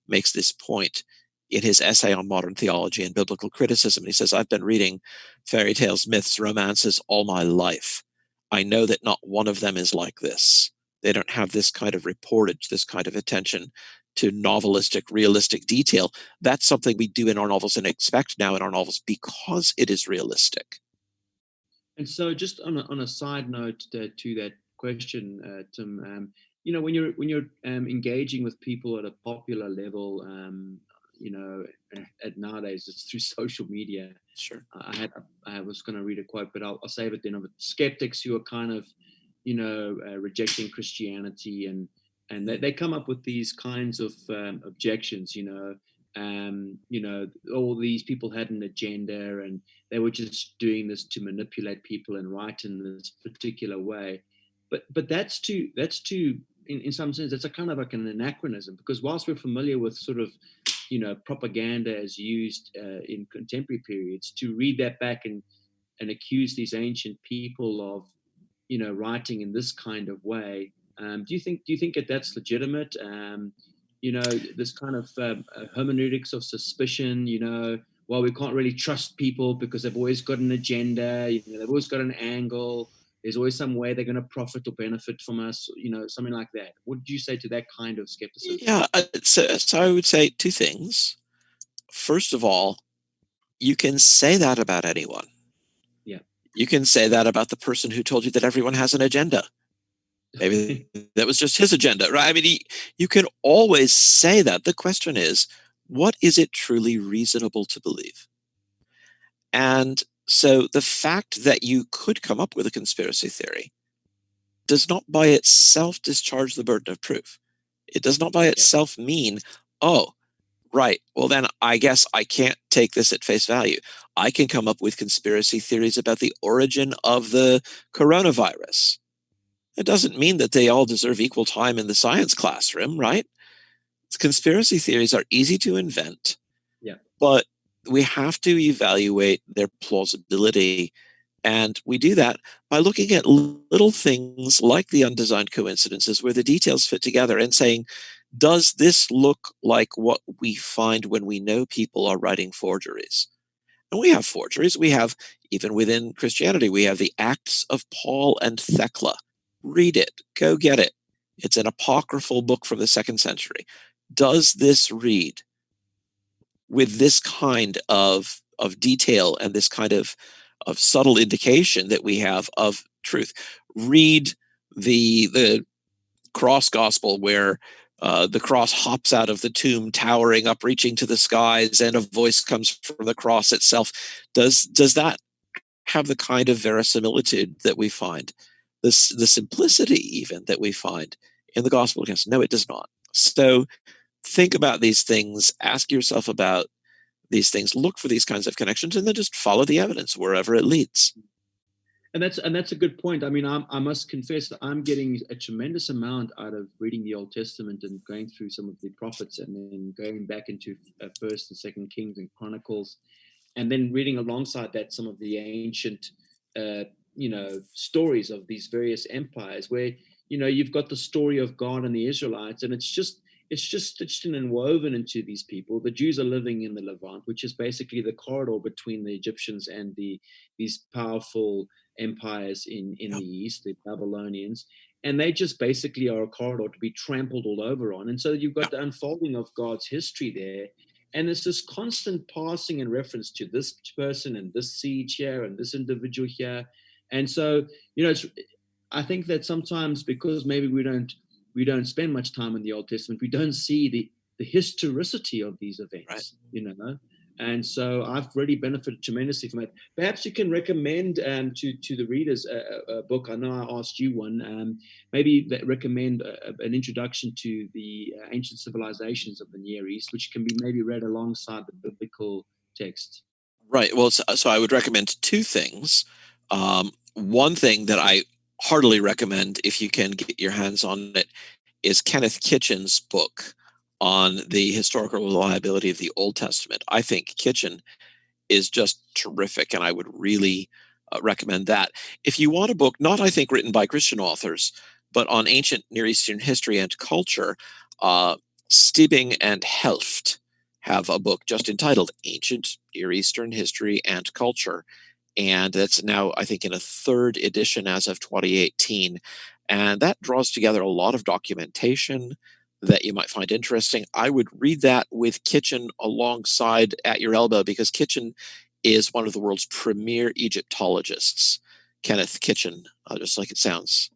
Speaker 1: makes this point in his essay on modern theology and biblical criticism. He says, I've been reading fairy tales, myths, romances all my life. I know that not one of them is like this. They don't have this kind of reportage, this kind of attention to novelistic, realistic detail. That's something we do in our novels and expect now in our novels because it is realistic.
Speaker 2: And so, just on a side note to that question, Tim, when you're engaging with people at a popular level, at nowadays it's through social media.
Speaker 1: Sure.
Speaker 2: I was going to read a quote, but I'll save it then. Of skeptics who are kind of, rejecting Christianity, and they come up with these kinds of objections. All these people had an agenda, and they were just doing this to manipulate people and write in this particular way. But that's too in some sense that's a kind of like an anachronism, because whilst we're familiar with sort of propaganda as used in contemporary periods, to read that back and accuse these ancient people of writing in this kind of way, do you think that that's legitimate? This kind of hermeneutics of suspicion, well, we can't really trust people because they've always got an agenda, they've always got an angle, there's always some way they're going to profit or benefit from us, something like that. What would you say to that kind of skepticism?
Speaker 1: Yeah, so I would say two things. First of all, you can say that about anyone.
Speaker 2: Yeah.
Speaker 1: You can say that about the person who told you that everyone has an agenda. Maybe that was just his agenda, right? I mean, you can always say that. The question is, what is it truly reasonable to believe? And so the fact that you could come up with a conspiracy theory does not by itself discharge the burden of proof. It does not by itself mean, oh, right, well, then I guess I can't take this at face value. I can come up with conspiracy theories about the origin of the coronavirus. It doesn't mean that they all deserve equal time in the science classroom, right? Conspiracy theories are easy to invent, but we have to evaluate their plausibility. And we do that by looking at little things like the undesigned coincidences where the details fit together and saying, does this look like what we find when we know people are writing forgeries? And we have forgeries. We have, even within Christianity, we have the Acts of Paul and Thecla. Read it. Go get it. It's an apocryphal book from the 2nd century. Does this read with this kind of detail and this kind of subtle indication that we have of truth? Read the cross gospel where the cross hops out of the tomb, towering up, reaching to the skies, and a voice comes from the cross itself. Does that have the kind of verisimilitude that we find, the simplicity even that we find in the gospel accounts? No, it does not. So think about these things, ask yourself about these things, look for these kinds of connections, and then just follow the evidence wherever it leads.
Speaker 2: And that's a good point. I mean, I must confess that I'm getting a tremendous amount out of reading the Old Testament and going through some of the prophets, and then going back into First and Second Kings and Chronicles, and then reading alongside that some of the ancient stories of these various empires where, you've got the story of God and the Israelites, and it's just stitched in and woven into these people. The Jews are living in the Levant, which is basically the corridor between the Egyptians and these powerful empires in the east, the Babylonians, and they just basically are a corridor to be trampled all over on. And so you've got the unfolding of God's history there, and it's this constant passing and reference to this person and this siege here and this individual here. And so, I think that sometimes, because maybe we don't spend much time in the Old Testament, we don't see the historicity of these events, And so I've really benefited tremendously from it. Perhaps you can recommend to the readers a book. I know I asked you one. Maybe recommend an introduction to the ancient civilizations of the Near East, which can be maybe read alongside the biblical text.
Speaker 1: Right. Well, so I would recommend two things. One thing that I heartily recommend, if you can get your hands on it, is Kenneth Kitchen's book on the historical reliability of the Old Testament. I think Kitchen is just terrific, and I would really recommend that. If you want a book, not I think written by Christian authors, but on ancient Near Eastern history and culture, Stiebing and Helft have a book just entitled Ancient Near Eastern History and Culture. And that's now, I think, in a third edition as of 2018. And that draws together a lot of documentation that you might find interesting. I would read that with Kitchen alongside at your elbow, because Kitchen is one of the world's premier Egyptologists, Kenneth Kitchen, just like it sounds.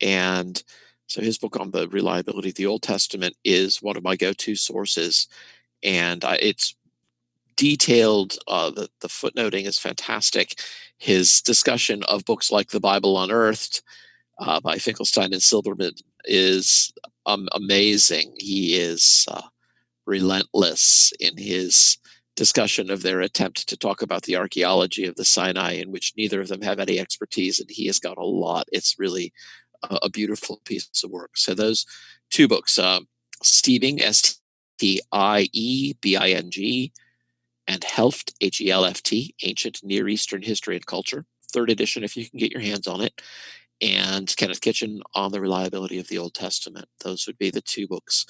Speaker 1: And so his book on the reliability of the Old Testament is one of my go-to sources. And it's detailed. The footnoting is fantastic. His discussion of books like The Bible Unearthed by Finkelstein and Silberman is amazing. He is relentless in his discussion of their attempt to talk about the archaeology of the Sinai, in which neither of them have any expertise, and he has got a lot. It's really a beautiful piece of work. So those two books, Stiebing, Stiebing, and Helft, Helft, Ancient Near Eastern History and Culture, third edition if you can get your hands on it, and Kenneth Kitchen on the reliability of the Old Testament. Those would be the two books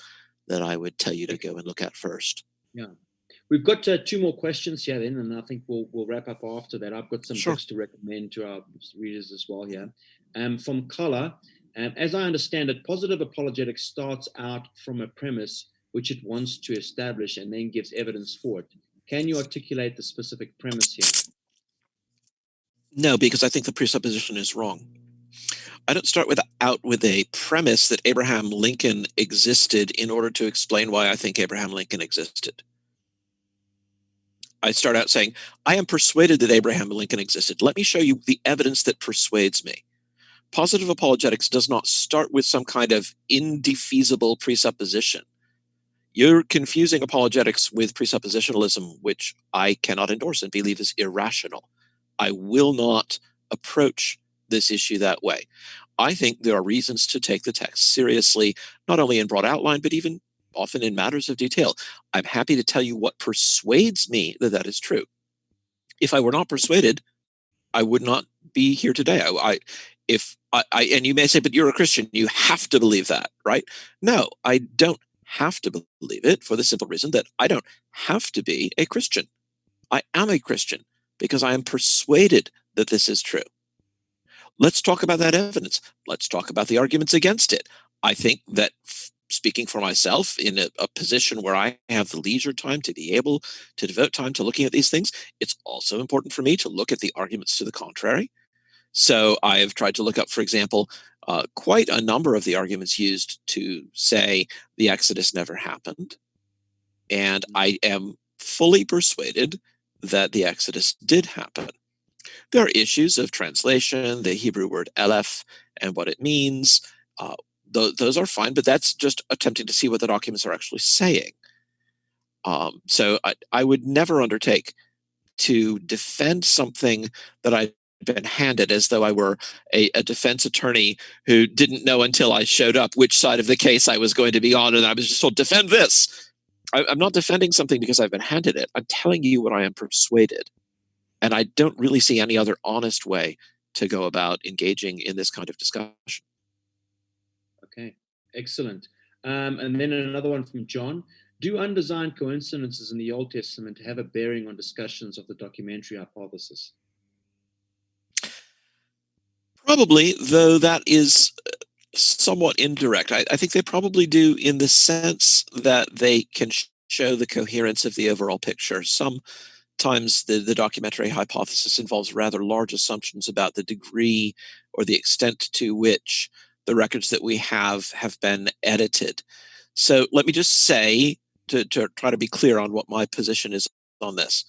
Speaker 1: that I would tell you to go and look at first.
Speaker 2: Yeah. We've got two more questions here then, and I think we'll wrap up after that. I've got some books to recommend to our readers as well here. From Kala, as I understand it, positive apologetics starts out from a premise which it wants to establish and then gives evidence for it. Can you articulate the specific premise here?
Speaker 1: No, because I think the presupposition is wrong. I don't start out with a premise that Abraham Lincoln existed in order to explain why I think Abraham Lincoln existed. I start out saying, I am persuaded that Abraham Lincoln existed. Let me show you the evidence that persuades me. Positive apologetics does not start with some kind of indefeasible presupposition. You're confusing apologetics with presuppositionalism, which I cannot endorse and believe is irrational. I will not approach this issue that way. I think there are reasons to take the text seriously, not only in broad outline, but even often in matters of detail. I'm happy to tell you what persuades me that that is true. If I were not persuaded, I would not be here today. And you may say, but you're a Christian, you have to believe that, right? No, I don't have to believe it, for the simple reason that I don't have to be a Christian. I am a Christian because I am persuaded that this is true. Let's talk about that evidence. Let's talk about the arguments against it. I think that speaking for myself in a position where I have the leisure time to be able to devote time to looking at these things, it's also important for me to look at the arguments to the contrary. So I've tried to look up, for example, quite a number of the arguments used to say the Exodus never happened. And I am fully persuaded that the Exodus did happen. There are issues of translation, the Hebrew word elef and what it means. Those are fine, but that's just attempting to see what the documents are actually saying. So I would never undertake to defend something that I'd been handed as though I were a defense attorney who didn't know until I showed up which side of the case I was going to be on, and I was just told, defend this. I'm not defending something because I've been handed it. I'm telling you what I am persuaded. And I don't really see any other honest way to go about engaging in this kind of discussion.
Speaker 2: Okay, excellent. And then another one from John. Do undesigned coincidences in the Old Testament have a bearing on discussions of the documentary hypothesis?
Speaker 1: Probably, though that is somewhat indirect. I think they probably do in the sense that they can show the coherence of the overall picture. Sometimes the documentary hypothesis involves rather large assumptions about the degree or the extent to which the records that we have been edited. So let me just say, to try to be clear on what my position is on this,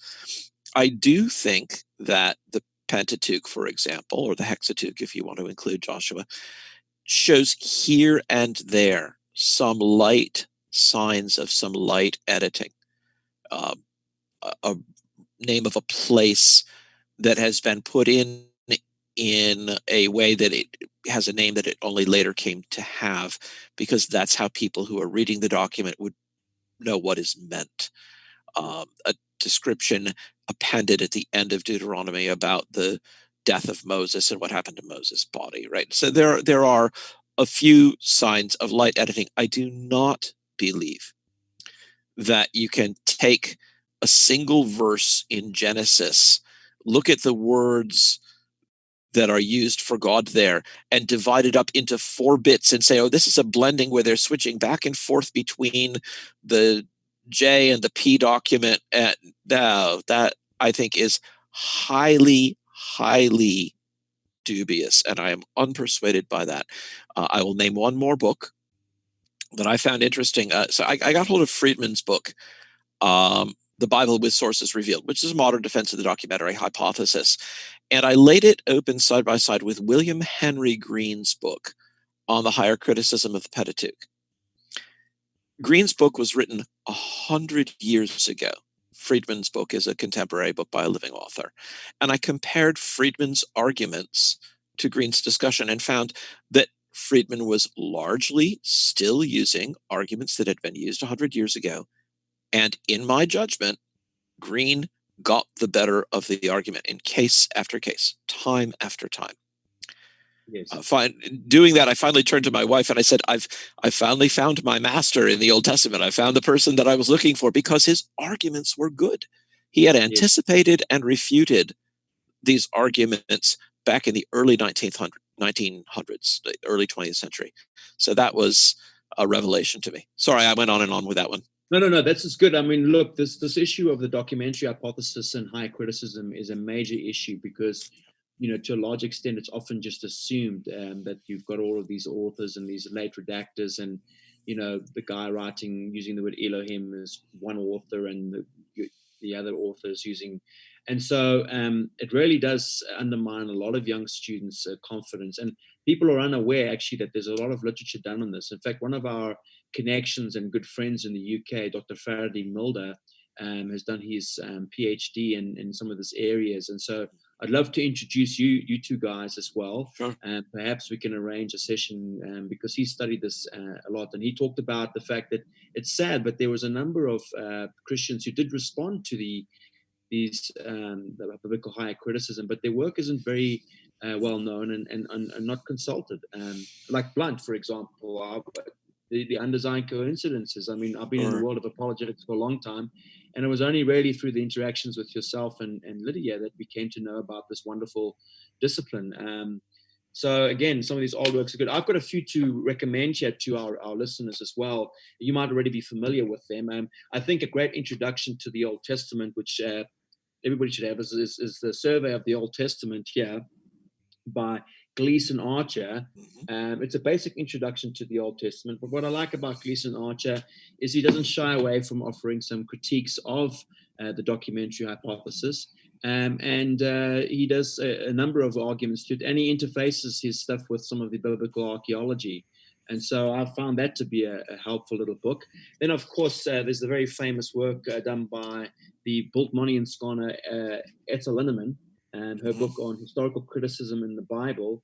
Speaker 1: I do think that the Pentateuch, for example, or the Hexateuch, if you want to include Joshua, shows here and there some light signs of some light editing. A name of a place that has been put in a way that it has a name that it only later came to have, because that's how people who are reading the document would know what is meant. A description appended at the end of Deuteronomy about the death of Moses and what happened to Moses' body, right? So there are a few signs of light editing. I do not believe that you can take a single verse in Genesis, look at the words that are used for God there, and divide it up into 4 bits and say, oh, this is a blending where they're switching back and forth between the J and the P document. And no, that I think is highly, highly dubious, and I am unpersuaded by that. I will name one more book that I found interesting. So I got hold of Friedman's book, The Bible with Sources Revealed, which is a modern defense of the documentary hypothesis. And I laid it open side by side with William Henry Green's book on the higher criticism of the Pentateuch. Green's book was written 100 years ago. Friedman's book is a contemporary book by a living author. And I compared Friedman's arguments to Green's discussion and found that Friedman was largely still using arguments that had been used 100 years ago. And in my judgment, Green got the better of the argument in case after case, time after time.
Speaker 2: Yes.
Speaker 1: Doing that, I finally turned to my wife and I said, I finally found my master in the Old Testament. I found the person that I was looking for, because his arguments were good. He had anticipated and refuted these arguments back in the early 1900s, the early 20th century. So that was a revelation to me. Sorry, I went on and on with that one.
Speaker 2: No, that's just good. I mean, look, this issue of the documentary hypothesis and high criticism is a major issue because, to a large extent, it's often just assumed that you've got all of these authors and these late redactors, and the guy writing using the word Elohim is one author, and the other authors using, and so it really does undermine a lot of young students' confidence. And people are unaware actually that there's a lot of literature done on this. In fact, one of our connections and good friends in the UK, Dr. Faraday Mulder, has done his PhD in some of these areas. And so I'd love to introduce you two guys as well.
Speaker 1: Sure.
Speaker 2: Perhaps we can arrange a session because he studied this a lot. And he talked about the fact that it's sad, but there was a number of Christians who did respond to these biblical higher criticism, but their work isn't very well known and not consulted. Like Blunt, for example, the undesigned coincidences. I mean, I've been in the world of apologetics for a long time, and it was only really through the interactions with yourself and Lydia that we came to know about this wonderful discipline. So again, some of these old works are good. I've got a few to recommend here to our listeners as well. You might already be familiar with them. I think a great introduction to the Old Testament, which everybody should have, is the Survey of the Old Testament here by Gleason Archer. It's a basic introduction to the Old Testament, but what I like about Gleason Archer is he doesn't shy away from offering some critiques of the documentary hypothesis, and he does a number of arguments to it, and he interfaces his stuff with some of the biblical archaeology. And so I found that to be a helpful little book. Then, of course, there's the very famous work done by the Bultmannian scholar Etta Linneman, her book on historical criticism in the Bible.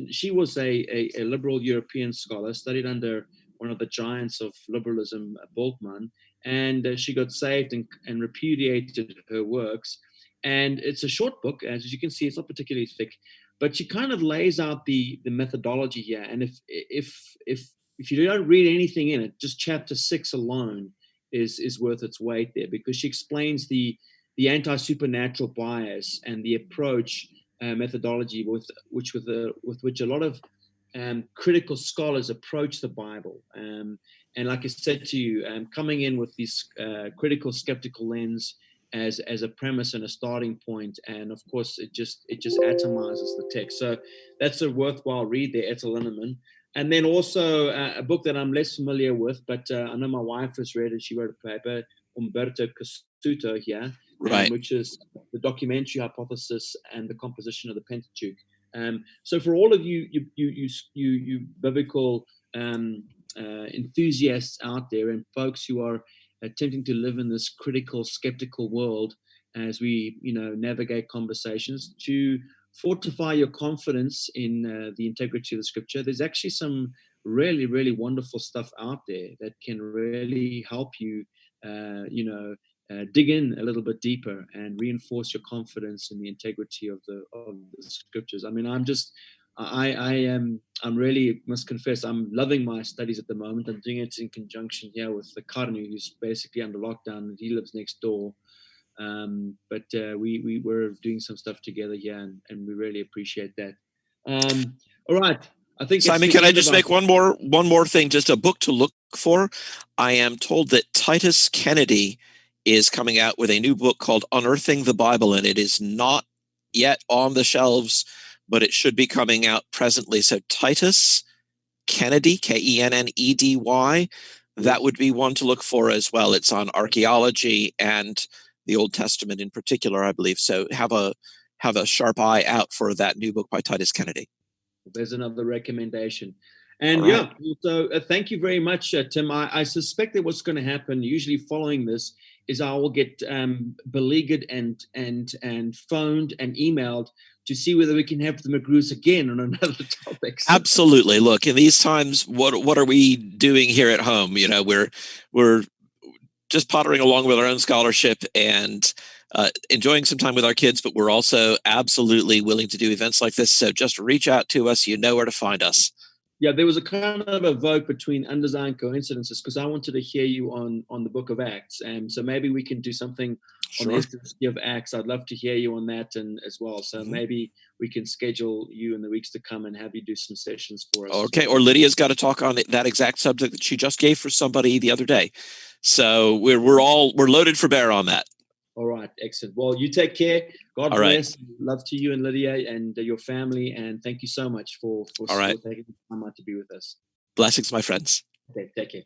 Speaker 2: She was a liberal European scholar, studied under one of the giants of liberalism, Bultmann, and she got saved and repudiated her works. And it's a short book, as you can see. It's not particularly thick, but she kind of lays out the methodology here. And if you don't read anything in it, just chapter 6 alone is worth its weight there, because she explains the anti-supernatural bias and the approach methodology with which a lot of critical scholars approach the Bible. And like I said to you, coming in with this critical, skeptical lens as a premise and a starting point, and of course it just atomizes the text. So that's a worthwhile read there, Ethel Linneman. And then also a book that I'm less familiar with, but I know my wife has read it. She wrote a paper, Umberto Cassuto here,
Speaker 1: Right.
Speaker 2: which is the documentary hypothesis and the composition of the Pentateuch. So for all of you biblical enthusiasts out there, and folks who are attempting to live in this critical, skeptical world, as we navigate conversations, to fortify your confidence in the integrity of the Scripture, there's actually some really, really wonderful stuff out there that can really help you, dig in a little bit deeper and reinforce your confidence in the integrity of the Scriptures. I mean, I'm really, must confess, I'm loving my studies at the moment. I'm doing it in conjunction here with the Karnu, who's basically under lockdown, and he lives next door. But we were doing some stuff together here, and we really appreciate that. All right. I think
Speaker 1: Simon, can I just make one more thing, just a book to look for? I am told that Titus Kennedy is coming out with a new book called Unearthing the Bible, and it is not yet on the shelves, but it should be coming out presently. So Titus Kennedy, Kennedy, that would be one to look for as well. It's on archaeology and the Old Testament in particular, I believe. So have a sharp eye out for that new book by Titus Kennedy.
Speaker 2: There's another recommendation. And
Speaker 1: right.
Speaker 2: So thank you very much, Tim. I suspect that what's going to happen usually following this is I will get beleaguered and phoned and emailed to see whether we can have the McGrews again on another topic.
Speaker 1: So. Absolutely. Look, in these times, what are we doing here at home? We're just pottering along with our own scholarship and enjoying some time with our kids, but we're also absolutely willing to do events like this. So just reach out to us. You know where to find us.
Speaker 2: Yeah, there was a kind of a vote between Undesigned Coincidences, because I wanted to hear you on the Book of Acts, and so maybe we can do something on the history of Acts. I'd love to hear you on that and as well. So maybe we can schedule you in the weeks to come and have you do some sessions for us.
Speaker 1: Okay, or Lydia's got to talk on that exact subject that she just gave for somebody the other day. So we're loaded for bear on that.
Speaker 2: All right, excellent. Well, you take care. God bless. Right. Love to you and Lydia and your family, and thank you so much for taking the time out to be with us.
Speaker 1: Blessings, my friends.
Speaker 2: Okay, take care.